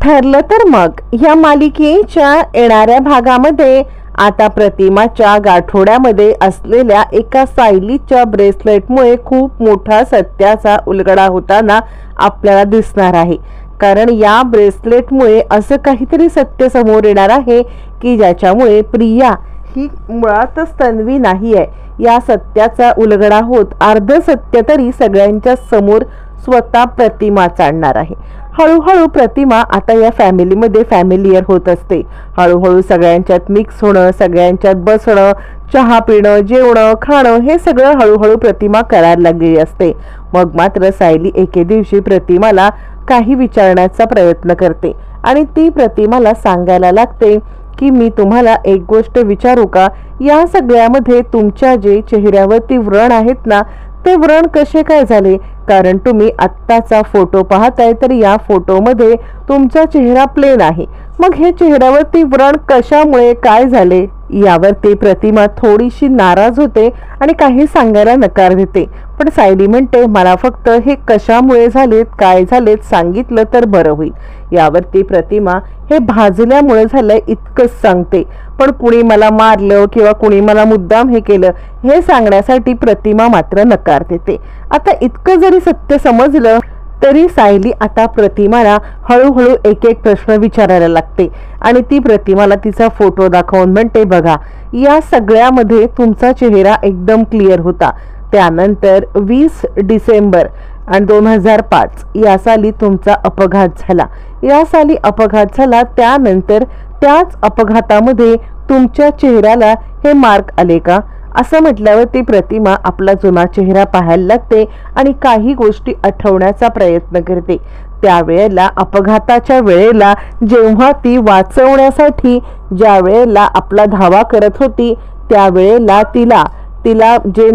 ठरलं तर मग ह्या मालिकेच्या येणाऱ्या भागामध्ये आता प्रतिमाच्या गाठोड्यामध्ये असलेल्या एका सायलीच्या ब्रेसलेटमुळे खूप मोठा सत्याचा उलगडा होताना आपल्याला दिसणार आहे. कारण या ब्रेसलेटमुळे असं काहीतरी सत्य समोर येणार आहे की ज्याच्यामुळे प्रिया ही मुळातच तन्वी नाही आहे. या सत्याचा उलगडा होत अर्ध सत्य तरी सगळ्यांच्या समोर स्वतः प्रतिमा आणणार आहे. हळूहळू प्रतिमा आता या फॅमिलीमध्ये फॅमिलियर होत असते. हळूहळू सगळ्यांच्यात मिक्स होणं, सगळ्यांच्यात बसणं, चहा पिणं, जेवणं, खाणं हे सगळं हळूहळू प्रतिमा करायला लागलेली असते. मग मात्र सायली एके दिवशी प्रतिमाला काही विचारण्याचा प्रयत्न करते आणि ती प्रतिमाला सांगायला लागते की मी तुम्हाला एक गोष्ट विचारू का? या सगळ्यामध्ये तुमच्या जे चेहऱ्यावरती व्रण आहेत ना, ते व्रण कसे काय झाले? कारण तुम्ही आत्ताचा फोटो पाहताय तर या फोटोमध्ये तुमचा चेहरा प्लेन आहे. मग हे चेहऱ्यावरती व्रण कशामुळे काय झाले? यावरती प्रतिमा थोडीशी नाराज होते आणि काही सांगायला नकार देते. पण सायली म्हणते मला फक्त हे कशामुळे झालेत, काय झालेत सांगितलं तर बरं होईल. यावरती प्रतिमा हे भाजल्यामुळे झालंय इतकंच सांगते. पण कुणी मला मारलं किंवा कुणी मला मुद्दाम हे केलं हे सांगण्यासाठी प्रतिमा मात्र नकार देते. आता इतकं जरी सत्य समजलं तरी सायली आता प्रतिमाला हळूहळू एक एक प्रश्न विचारायला लागते आणि ती प्रतिमाला तिचा फोटो दाखवून म्हणते बघा या सगळ्यामध्ये तुमचा चेहरा एकदम क्लिअर होता. त्यानंतर 20 डिसेंबर आणि 2005 या साली तुमचा अपघात झाला. या साली अपघात झाला त्यानंतर त्याच अपघातामध्ये तुमच्या चेहऱ्याला हे मार्क आले का? असं म्हटल्यावर ती प्रतिमा आपला जुना चेहरा पाहायला लागते आणि काही गोष्टी आठवण्याचा प्रयत्न करते. त्यावेळेला अपघाताच्या वेळेला जेव्हा ती वाचवण्यासाठी ज्या वेळेला आपला धावा करत होती त्यावेळेला तिला जे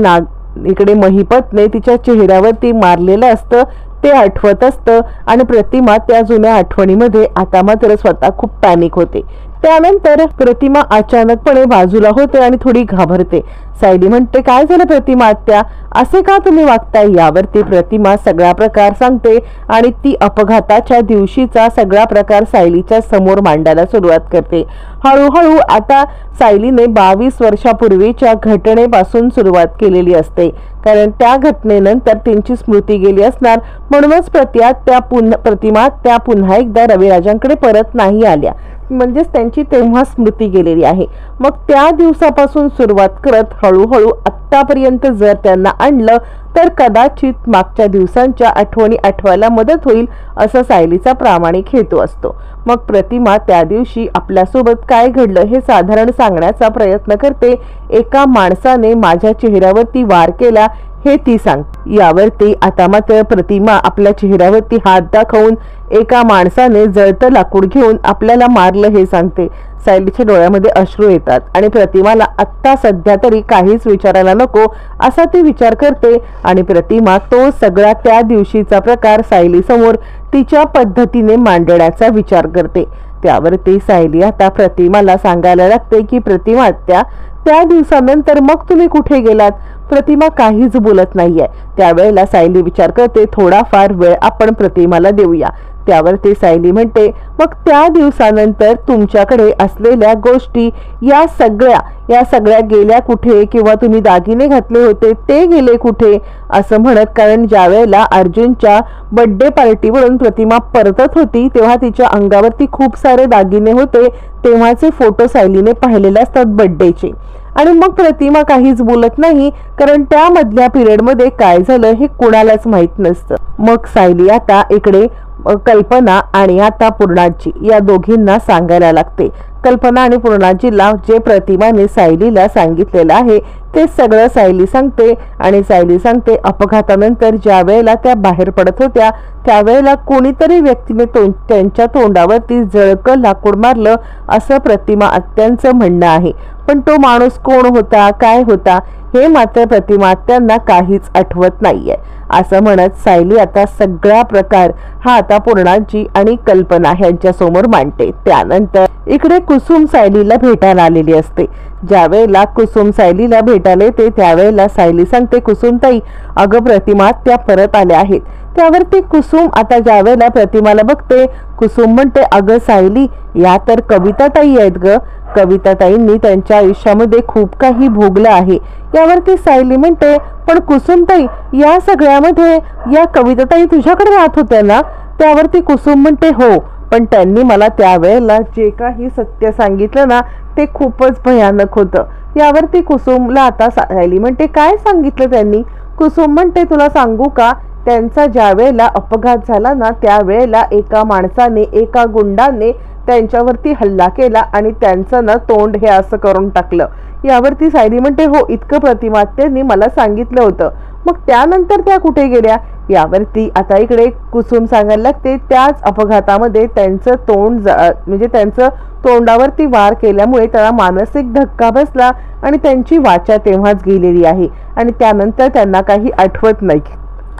इकडे महिपतने तिच्या चेहऱ्यावरती मारलेलं असतं ते आठवत असतं आणि प्रतिमा त्या जुन्या आठवणीमध्ये आता मात्र स्वतः खूप पॅनिक होते. त्यानंतर प्रतिमा अचानकपणे बाजूला होते आणि थोडी घाबरते. सायली म्हणते काय झालं प्रतिमा आत्या, असे का तुम्ही वागताय? यावरती प्रतिमा सगळा प्रकार सांगते आणि ती अपघाताच्या दिवशीचा सगळा प्रकार सायलीच्या समोर मांडायला सुरुवात करते. हळूहळू आता सायलीने 22 वर्षापूर्वीच्या घटनेपासून सुरुवात केलेली असते. कारण त्या घटनेनंतर त्यांची स्मृती गेली असणार म्हणूनच प्रतिमा त्या पुन्हा एकदा रविराजांकडे परत नाही आल्या. म्हणजेच त्यांची तेव्हा स्मृती गेलेली आहे. मग त्या दिवसापासून सुरुवात करत हळूहळू आत्तापर्यंत जर त्यांना आणलं तर कदाचित मागच्या दिवसांच्या आठवणी आठवायला मदत होईल असं सायलीचा प्रामाणिक हेतू असतो. मग प्रतिमा त्या दिवशी आपल्यासोबत काय घडलं हे साधारण सांगण्याचा प्रयत्न करते. एका माणसाने माझ्या चेहऱ्यावरती वार केला हे ती सांगते. यावरती आता मात्र प्रतिमा आपल्या चेहऱ्यावरती हात दाखवून एका माणसाने जळतं लाकूड घेऊन आपल्याला मारलं हे सांगते. सायलीच्या डोळ्यामध्ये अश्रू येतात आणि प्रतिमाला आत्ता सध्या तरी काहीच विचारायला नको असा ती विचार करते आणि प्रतिमा तो सगळा त्या दिवशीचा प्रकार सायली समोर तिच्या पद्धतीने मांडण्याचा विचार करते. त्यावरती सायली आता प्रतिमाला सांगायला लागते की प्रतिमा त्या दिवसानंतर मग तुम्ही कुठे गेलात? प्रतिमा काहीच बोलत नाहीये. त्यावेळेला सायली विचार करते थोडाफार वेळ आपण प्रतिमाला देऊया. त्यावरती सायली म्हणते मग त्या दिवसानंतर तुमच्याकडे असलेल्या गोष्टी या सगळ्या गेल्या कुठे? किंवा तुम्ही दागिने घातले होते ते गेले कुठे? असं म्हणत कारण ज्या वेळेला अर्जुनच्या बर्थडे पार्टीवरून प्रतिमा परतत होती तेव्हा तिच्या अंगावरती खूप सारे दागिने होते. तेव्हाचे फोटो सायलीने पाहिलेले असतात बर्थडेचे. आणि मग प्रतिमा काहीच बोलत नाही कारण त्या मधल्या पिरियडमध्ये काय झालं हे कोणालाच माहित नसतं. मग सायली आता इकडे कल्पना आणि आता पूर्णाजी या दोघींना सांगायला लागते. कल्पना आणि पूर्णाजीला जे प्रतिमाने सायलीला सांगितलेलं आहे ते सगळं सायली सांगते आणि सायली सांगते अपघातानंतर ज्या वेळेला त्या बाहेर पडत होत्या त्यावेळेला कोणीतरी व्यक्तीने त्यांच्या तोंडावरती जळकं लाकूड मारलं असं प्रतिमा आत्यांचं म्हणणं आहे. पण तो माणूस कोण होता, काय होता हे मात्र प्रतिमा त्यांना काहीच आठवत नाहीये असं म्हणत सायली आता सगळा प्रकार हा आता पूर्णाजी आणि कल्पना यांच्या समोर मांडते। त्यानंतर इकडे कुसुम सायलीला भेटायला आलेली असते। ज्या वेळेला कुसुम सायलीला भेटायला येते त्यावेळेला सायली सांगते, कुसुमताई अगं प्रतिमा त्या परत आल्या आहेत। त्यावरती कुसुम आता ज्या वेळेला प्रतिमाला बघते, कुसुम म्हणते अगं सायली या तर कविताताई आहेत ग, कविताताईंनी त्यांच्या आयुष्यामध्ये खूप काही भोगलं आहे। यावरती सायली म्हणते पण कुसुमताई या सगळ्यामध्ये या कविताताई तुझ्याकडे राहत होत्या ना? त्यावरती कुसुम म्हणते हो, पण त्यांनी मला त्यावेळेला जे काही सत्य सांगितलं ना ते खूपच भयानक होतं। यावरती कुसुमला आता सायली म्हणते काय सांगितलं त्यांनी? कुसुम म्हणते तुला सांगू का, त्यांचा ज्या वेळेला अपघात झाला ना त्यावेळेला एका माणसाने एका गुंडाने त्यांच्यावरती हल्ला केला आणि त्यांचं ना तोंड हे असं करून टाकलं। यावरती सायली म्हणते हो इतकं प्रतिमा त्यांनी मला सांगितलं होतं, मग त्यानंतर त्या कुठे गेल्या? यावरती आता इकडे कुसुम सांगायला लागते त्याच अपघातामध्ये त्यांचं तोंड म्हणजे त्यांचं तोंडावरती वार केल्यामुळे त्याला मानसिक धक्का बसला आणि त्यांची वाचा तेव्हाच गेलेली आहे आणि त्यानंतर त्यांना काही आठवत नाही।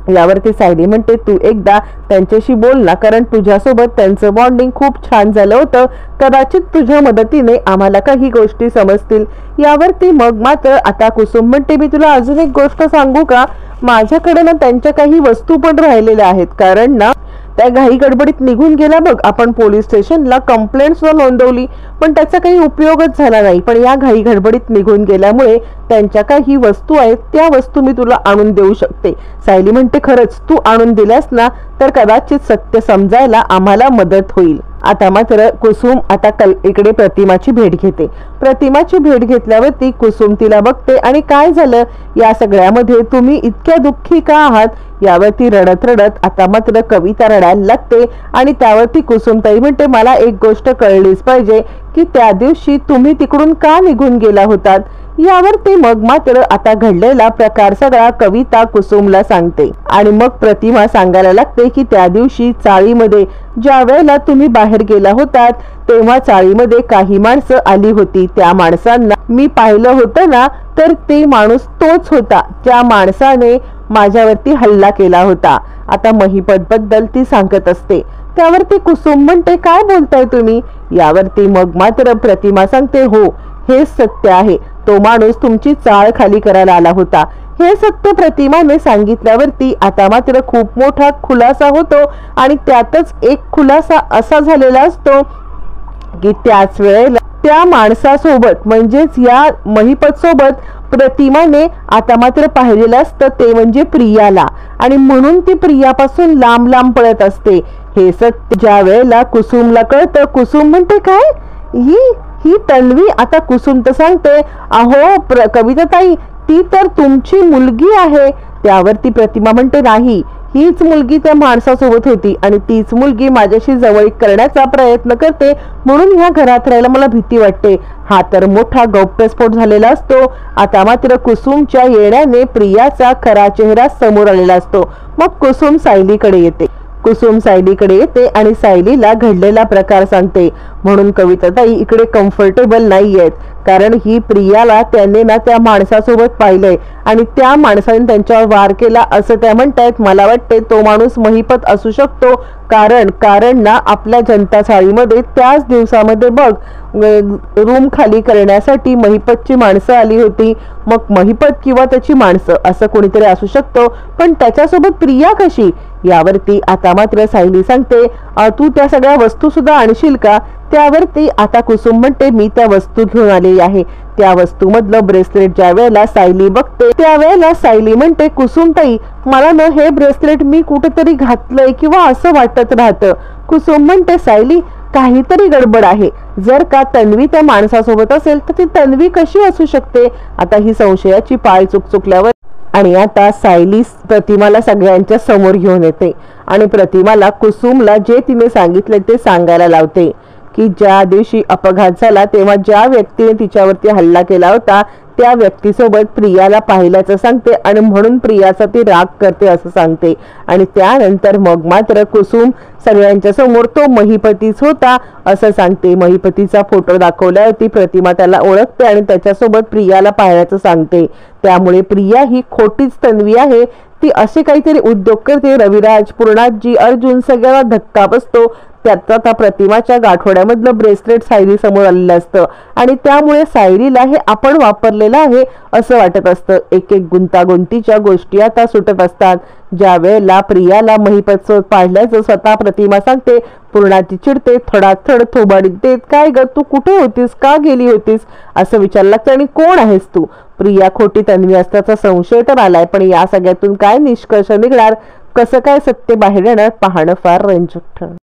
यावरती सायली म्हणते तू एकदा त्यांच्याशी बोल ना, कारण तुझ्यासोबत त्यांचं बॉन्डिंग खूप छान झालं होतं, कदाचित तुझ्या मदतीने आम्हाला काही गोष्टी समजतील। यावरती मग मात्र आता कुसुम म्हणते मी तुला अजून एक गोष्ट सांगू का, माझ्याकडे ना त्यांच्या काही वस्तू पण राहिलेल्या आहेत, कारण ना त्या घाई गडबडीत निघून गेला बघ, आपण पोलीस स्टेशनला कंप्लेंट सुद्धा नोंदवली पण त्याचा काही उपयोगच झाला नाही, पण या घाई गडबडीत निघून गेल्यामुळे त्यांच्या काही वस्तू आहेत त्या वस्तू मी तुला आणून देऊ शकते। सायली म्हणते खरंच तू आणून दिल्यास ना तर कदाचित सत्य समजायला आम्हाला मदत होईल। आता मात्र कुसुम आता इकडे प्रतिमाची भेट घेते। प्रतिमाची भेट घेतल्यावरती कुसुम तिला बघते आणि काय झालं या सगळ्यामध्ये, तुम्ही इतक्या दुःखी का आहात? यावरती रडत रडत आता मात्र कविता रडायला लागते आणि त्यावरती कुसुमताई म्हणते मला एक गोष्ट कळलीच पाहिजे की त्या दिवशी तुम्ही तिकडून का निघून गेला होतात? यावरती मग मात्र आता घडलेला प्रकार सगळा कविता कुसुमला सांगते आणि मग प्रतिमा सांगायला लागते की त्या दिवशी चाळीमध्ये ज्या वेळेला तुम्ही बाहेर गेला होतात तेव्हा चाळीमध्ये काही माणसं आली होती, त्या माणसांना मी पाहिलं होतं ना, तर ते माणूस तोच होता ज्या माणसाने माझ्यावरती हल्ला केला होता। आता महिपत बद्दल ती सांगत असते। त्यावरती कुसुम म्हणते काय बोलताय तुम्ही? यावरती मग मात्र प्रतिमा सांगते हो हे सत्य आहे, तो माणूस तुमची चाळ खाली करायला आला होता। हे सत्य प्रतिमाने सांगितल्यावरती आता मात्र खूप मोठा खुलासा होतो आणि त्यातच एक खुलासा असा झालेला असतो की त्याच वेळेला त्या माणसासोबत म्हणजेच या महिपत सोबत प्रतिमाने आता मात्र पाहिलेलं असतं ते म्हणजे प्रियाला, आणि म्हणून ती प्रियापासून लांब लांब पळत असते। हे सत्य ज्या वेळेला कुसुमला कळतं, कुसुम म्हणते काय ही तन्वी? आता कुसुम तर सांगते अहो कविताताई ती तर तुमची मुलगी आहे। त्यावरती प्रतिमा म्हणते नाही, हीच मुलगी त्या माणसासोबत होती आणि तीच मुलगी माझ्याशी जवळीक करण्याचा प्रयत्न करते, म्हणून ह्या घरात राहायला मला भीती वाटते। हा तर मोठा गौप्यस्फोट झालेला असतो। आता मात्र कुसुमच्या येण्याने प्रियाचा खरा चेहरा समोर आलेला असतो। मग कुसुम सायलीकडे येते। कुसुम सायलीकडे येते आणि सायलीला घडलेला प्रकार सांगते। म्हणून कविताताई इकडे कम्फर्टेबल नाही आहेत, कारण ही प्रियाला त्यांनी ना त्या माणसासोबत पाहिलंय आणि त्या माणसाने त्यांच्यावर वार केला असं त्या म्हणतायत। मला वाटते तो माणूस महिपत असू शकतो, कारण ना आपल्या जनता चाळीमध्ये त्याच दिवसामध्ये बघ रूम खाली करण्यासाठी महिपतची माणसं आली होती। मग महिपत किंवा त्याची माणसं असं कोणीतरी असू शकतो, पण त्याच्यासोबत प्रिया कशी? यावरती आता मात्र सायली सांगते तू त्या सगळ्या वस्तू सुद्धा आणशील का? त्यावरती आता कुसुम म्हणते मी त्या वस्तू घेऊन आलेली आहे। त्या वस्तूमधलं ब्रेसलेट ज्या वेळेला सायली बघते त्यावेळेला सायली म्हणते कुसुमताई मला ना हे ब्रेसलेट मी कुठेतरी घातलंय किंवा असं वाटत राहतं। कुसुम म्हणते सायली काहीतरी गडबड आहे, जर का तन्वी त्या माणसासोबत असेल तर ती तन्वी कशी असू शकते? आता ही संशयाची पाय चुकल्यावर आणि आता सायली प्रतिमाला सगळ्यांच्या समोर घेऊन येते आणि प्रतिमाला कुसुमला जे तिने सांगितले ते सांगायला लावते की ज्या दिवशी अपघात झाला तेव्हा ज्या व्यक्तीने तिच्यावरती हल्ला केला होता त्या व्यक्तीसोबत प्रियाला पाहिल्याचं सांगते आणि म्हणून प्रियाचा ती राग करते असं सांगते. आणि त्यानंतर मग मात्र कुसुम सगळ्यांच्या समोर तो महिपतीच होता असं सांगते. महिपतीचा फोटो दाखवल्यावरती प्रतिमा त्याला ओळखते आणि त्याच्यासोबत प्रियाला पाहण्याचं सांगते. त्यामुळे प्रिया ही खोटीच तन्वी आहे. ती असे काहीतरी उद्योग करते. रविराज, पूर्णाजी, अर्जुन सगळ्यांना धक्का बसतो. त्याचा त्या प्रतिमाच्या गाठोड्यामधलं ब्रेसलेट सायली समोर आलेलं असतं आणि त्यामुळे सायलीला हे आपण वापरलेलं आहे असं वाटत असतं. एक एक गुंतागुंतीच्या गोष्टी आता सुटत असतात. ज्या वेळेला प्रियाला महिपतसोबत पाडल्याचं स्वतः प्रतिमा सांगते, पूर्णाची चिडते, थोडाथड थोबाडीत देत, काय ग तू कुठे होतीस, का गेली होतीस असं विचारलं लागतं. आणि कोण आहेस तू? प्रिया खोटी तन्वी असल्याचा संशय तर आलाय, पण या सगळ्यातून काय निष्कर्ष निघणार, कसं काय सत्य बाहेर येणार पाहणं फार रंजक ठरणार.